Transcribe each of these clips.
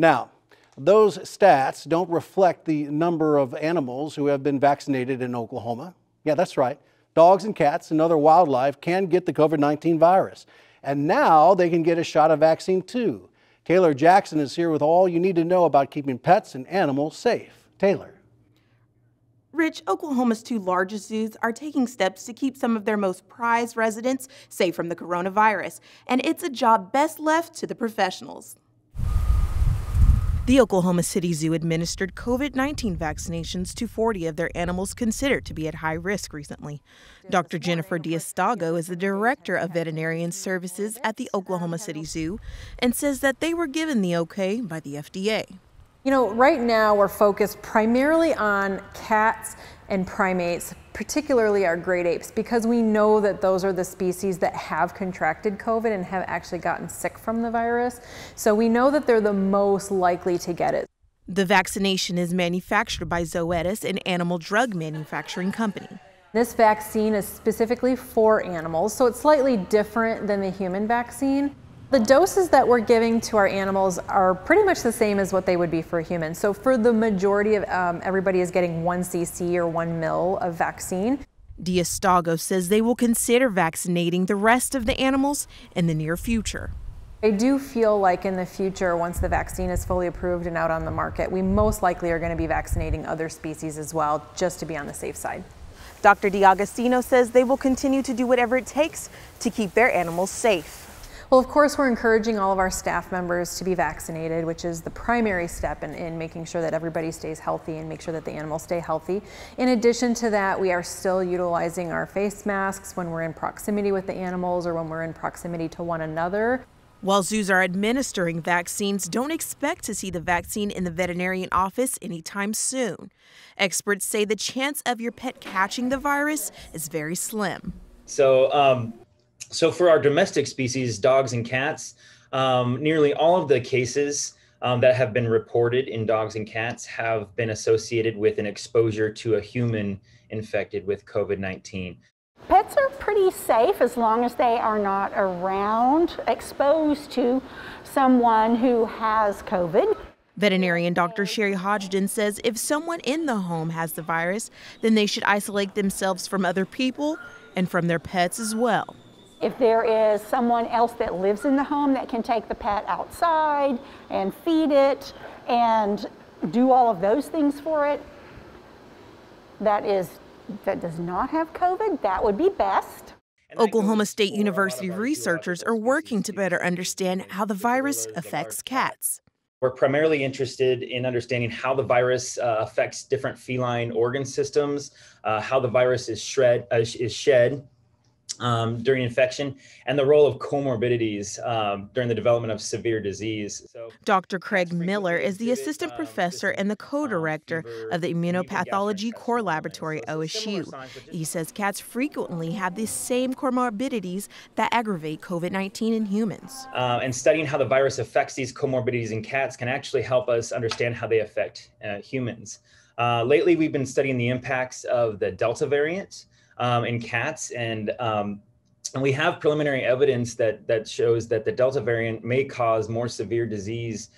Now, those stats don't reflect the number of animals who have been vaccinated in Oklahoma. Yeah, that's right. Dogs and cats and other wildlife can get the COVID-19 virus. And now they can get a shot of vaccine too. Taylor Jackson is here with all you need to know about keeping pets and animals safe. Taylor. Rich, Oklahoma's two largest zoos are taking steps to keep some of their most prized residents safe from the coronavirus, and it's a job best left to the professionals. The Oklahoma City Zoo administered COVID-19 vaccinations to 40 of their animals considered to be at high risk recently. Dr. Jennifer Diastago is the director of veterinarian services at the Oklahoma City Zoo and says that they were given the okay by the FDA. You know, right now we're focused primarily on cats and primates, particularly our great apes, because we know that those are the species that have contracted COVID and have actually gotten sick from the virus. So we know that they're the most likely to get it. The vaccination is manufactured by Zoetis, an animal drug manufacturing company. This vaccine is specifically for animals, so it's slightly different than the human vaccine. The doses that we're giving to our animals are pretty much the same as what they would be for humans. So for the majority of everybody is getting 1 cc or 1 ml of vaccine. Diastago says they will consider vaccinating the rest of the animals in the near future. I do feel like in the future, once the vaccine is fully approved and out on the market, we most likely are going to be vaccinating other species as well, just to be on the safe side. Dr. D'Agostino says they will continue to do whatever it takes to keep their animals safe. Well, of course, we're encouraging all of our staff members to be vaccinated, which is the primary step in making sure that everybody stays healthy and make sure that the animals stay healthy. In addition to that, we are still utilizing our face masks when we're in proximity with the animals or when we're in proximity to one another. While zoos are administering vaccines, don't expect to see the vaccine in the veterinarian office anytime soon. Experts say the chance of your pet catching the virus is very slim. So for our domestic species, dogs and cats, nearly all of the cases that have been reported in dogs and cats have been associated with an exposure to a human infected with COVID-19. Pets are pretty safe as long as they are not around, exposed to someone who has COVID. Veterinarian Dr. Sherry Hodgden says if someone in the home has the virus, then they should isolate themselves from other people and from their pets as well. If there is someone else that lives in the home that can take the pet outside and feed it and do all of those things for it, that does not have COVID, that would be best. Oklahoma State University researchers are working to better understand how the virus affects cats. We're primarily interested in understanding how the virus affects different feline organ systems, how the virus is shed during infection, and the role of comorbidities during the development of severe disease. Dr. Craig Miller is the assistant professor and the co-director of the Immunopathology Core Laboratory at OSU. He says cats frequently have the same comorbidities that aggravate COVID-19 in humans. And studying how the virus affects these comorbidities in cats can actually help us understand how they affect humans. Lately, we've been studying the impacts of the Delta variant in cats, and we have preliminary evidence that shows that the Delta variant may cause more severe disease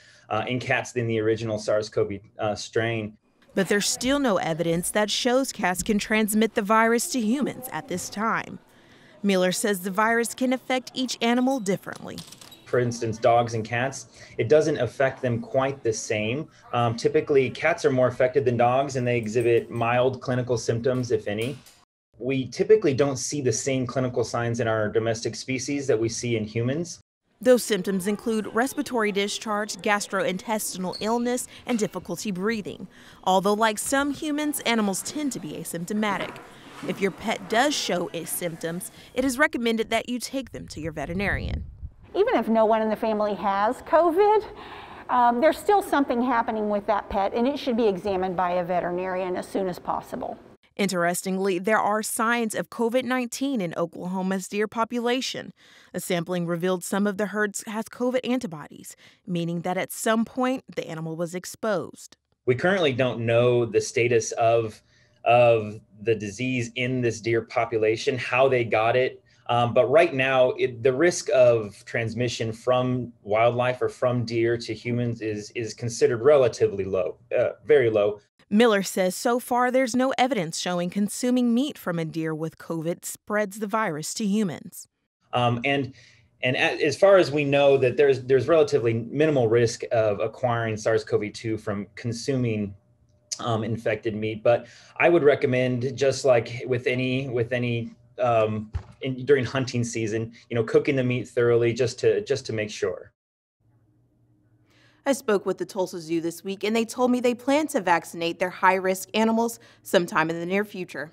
in cats than the original SARS-CoV strain. But there's still no evidence that shows cats can transmit the virus to humans at this time. Miller says the virus can affect each animal differently. For instance, dogs and cats, it doesn't affect them quite the same. Typically, cats are more affected than dogs, and they exhibit mild clinical symptoms, if any. We typically don't see the same clinical signs in our domestic species that we see in humans. Those symptoms include respiratory discharge, gastrointestinal illness, and difficulty breathing. Although, like some humans, animals tend to be asymptomatic. If your pet does show symptoms, it is recommended that you take them to your veterinarian. Even if no one in the family has COVID, there's still something happening with that pet, and it should be examined by a veterinarian as soon as possible. Interestingly, there are signs of COVID-19 in Oklahoma's deer population. A sampling revealed some of the herds has COVID antibodies, meaning that at some point the animal was exposed. We currently don't know the status of the disease in this deer population, how they got it, But right now, the risk of transmission from wildlife or from deer to humans is considered relatively low, very low. Miller says so far there's no evidence showing consuming meat from a deer with COVID spreads the virus to humans. And as far as we know, that there's relatively minimal risk of acquiring SARS-CoV-2 from consuming infected meat. But I would recommend, just like with any during hunting season, cooking the meat thoroughly just to make sure. I spoke with the Tulsa Zoo this week, and they told me they plan to vaccinate their high-risk animals sometime in the near future.